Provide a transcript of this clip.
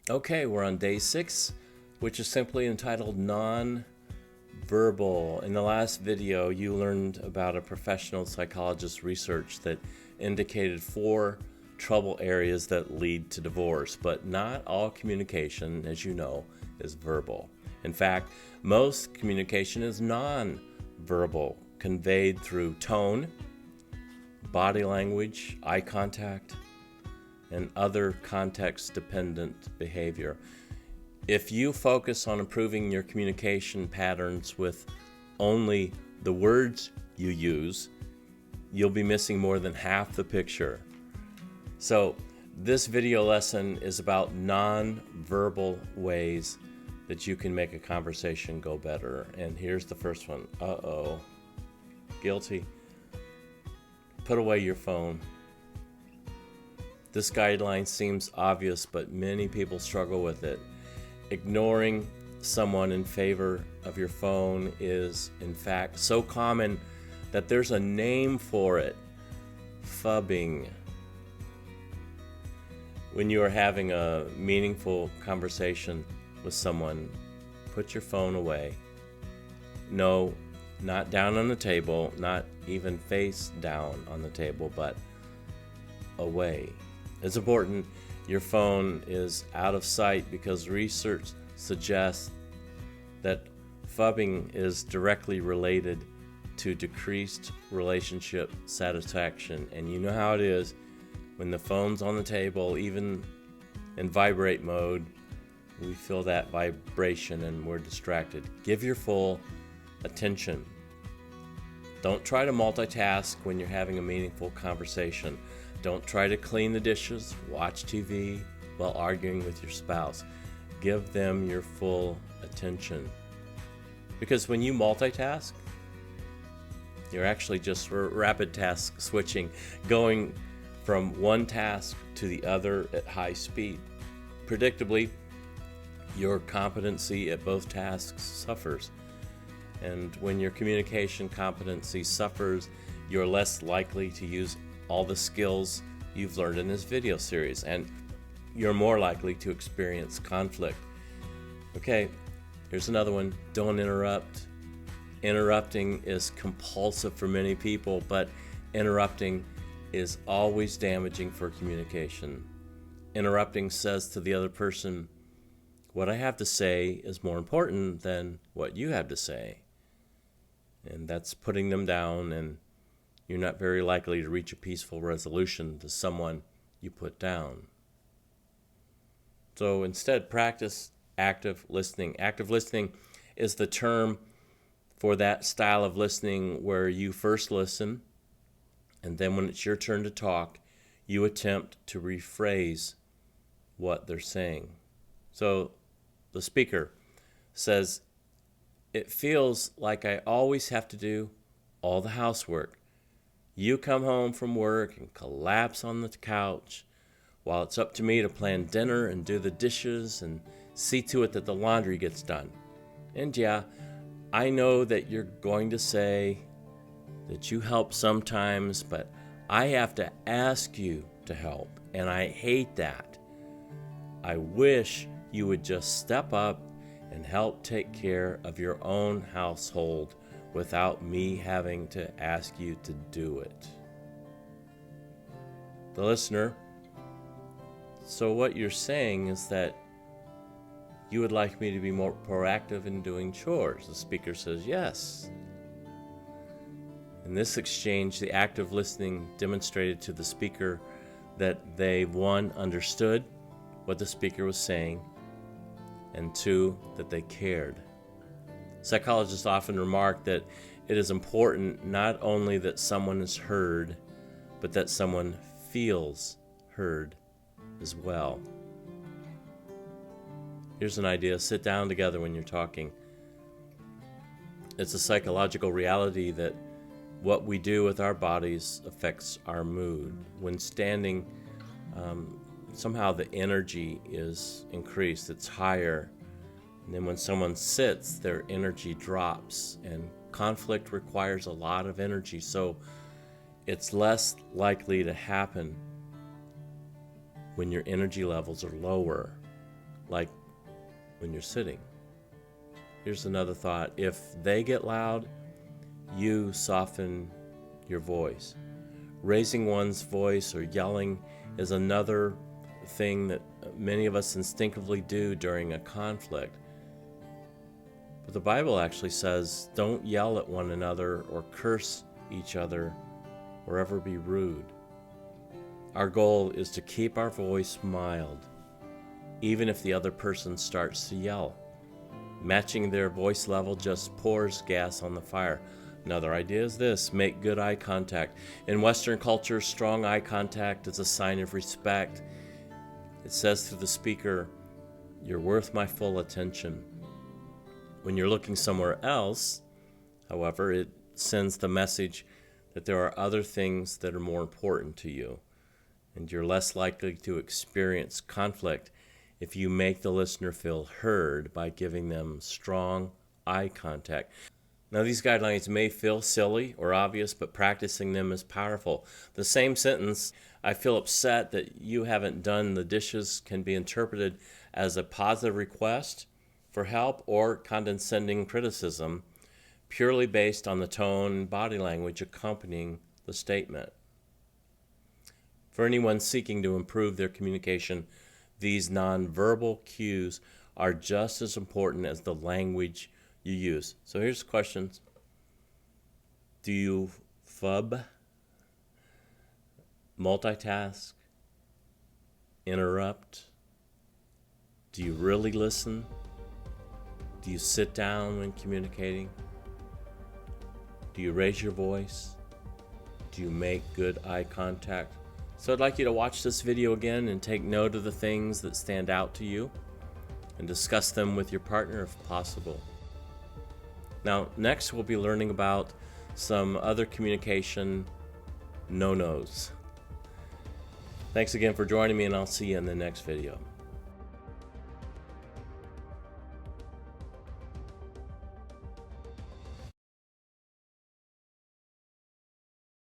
Okay, we're on day 6, which is simply entitled Non-Verbal. In the last video, you learned about a professional psychologist's research that indicated 4 trouble areas that lead to divorce, but not all communication, as you know, is verbal. In fact, most communication is non-verbal, conveyed through tone, body language, eye contact, and other context-dependent behavior. If you focus on improving your communication patterns with only the words you use, you'll be missing more than half the picture. So this video lesson is about non-verbal ways that you can make a conversation go better. And here's the first one. Uh-oh. Guilty. Put away your phone. This guideline seems obvious, but many people struggle with it. Ignoring someone in favor of your phone is, in fact, so common that there's a name for it: phubbing. When you are having a meaningful conversation with someone, put your phone away. No, not down on the table, not even face down on the table, but away. It's important your phone is out of sight because research suggests that phubbing is directly related to decreased relationship satisfaction. And you know how it is when the phone's on the table, even in vibrate mode, we feel that vibration and we're distracted. Give your full attention. Don't try to multitask when you're having a meaningful conversation. Don't try to clean the dishes, watch TV while arguing with your spouse. Give them your full attention. Because when you multitask, you're actually just rapid task switching, going from one task to the other at high speed. Predictably, your competency at both tasks suffers. And when your communication competency suffers, you're less likely to use all the skills you've learned in this video series, and you're more likely to experience conflict. Okay, here's another one. Don't interrupt. Interrupting is compulsive for many people, but interrupting is always damaging for communication. Interrupting says to the other person, what I have to say is more important than what you have to say. And that's putting them down, and you're not very likely to reach a peaceful resolution to someone you put down. So instead, practice active listening. Active listening is the term for that style of listening where you first listen, and then when it's your turn to talk, you attempt to rephrase what they're saying. So the speaker says, "It feels like I always have to do all the housework. You come home from work and collapse on the couch while it's up to me to plan dinner and do the dishes and see to it that the laundry gets done. And yeah, I know that you're going to say that you help sometimes, but I have to ask you to help, and I hate that. I wish you would just step up and help take care of your own household without me having to ask you to do it." The listener: "So what you're saying is that you would like me to be more proactive in doing chores?" The speaker says, "Yes." In this exchange, the active listening demonstrated to the speaker that they, 1, understood what the speaker was saying, and 2, that they cared. Psychologists often remark that it is important not only that someone is heard, but that someone feels heard as well. Here's an idea. Sit down together when you're talking. It's a psychological reality that what we do with our bodies affects our mood. When standing, somehow the energy is increased, it's higher. And then when someone sits, their energy drops, and conflict requires a lot of energy, so it's less likely to happen when your energy levels are lower. like when you're sitting. Here's another thought. If they get loud, you soften your voice. Raising one's voice or yelling is another thing that many of us instinctively do during a conflict. But the Bible actually says, don't yell at one another or curse each other or ever be rude. Our goal is to keep our voice mild, even if the other person starts to yell. Matching their voice level just pours gas on the fire. Another idea is this: make good eye contact. In Western culture, strong eye contact is a sign of respect. It says to the speaker, "You're worth my full attention." When you're looking somewhere else, however, it sends the message that there are other things that are more important to you, and you're less likely to experience conflict if you make the listener feel heard by giving them strong eye contact. Now, these guidelines may feel silly or obvious, but practicing them is powerful. The same sentence, "I feel upset that you haven't done the dishes," can be interpreted as a positive request for help or condescending criticism, purely based on the tone and body language accompanying the statement. For anyone seeking to improve their communication, these nonverbal cues are just as important as the language you use. So here's the questions. Do you fub, multitask, interrupt? Do you really listen? Do you sit down when communicating? Do you raise your voice? Do you make good eye contact? So I'd like you to watch this video again and take note of the things that stand out to you and discuss them with your partner if possible. Now, next we'll be learning about some other communication no-nos. Thanks again for joining me, and I'll see you in the next video.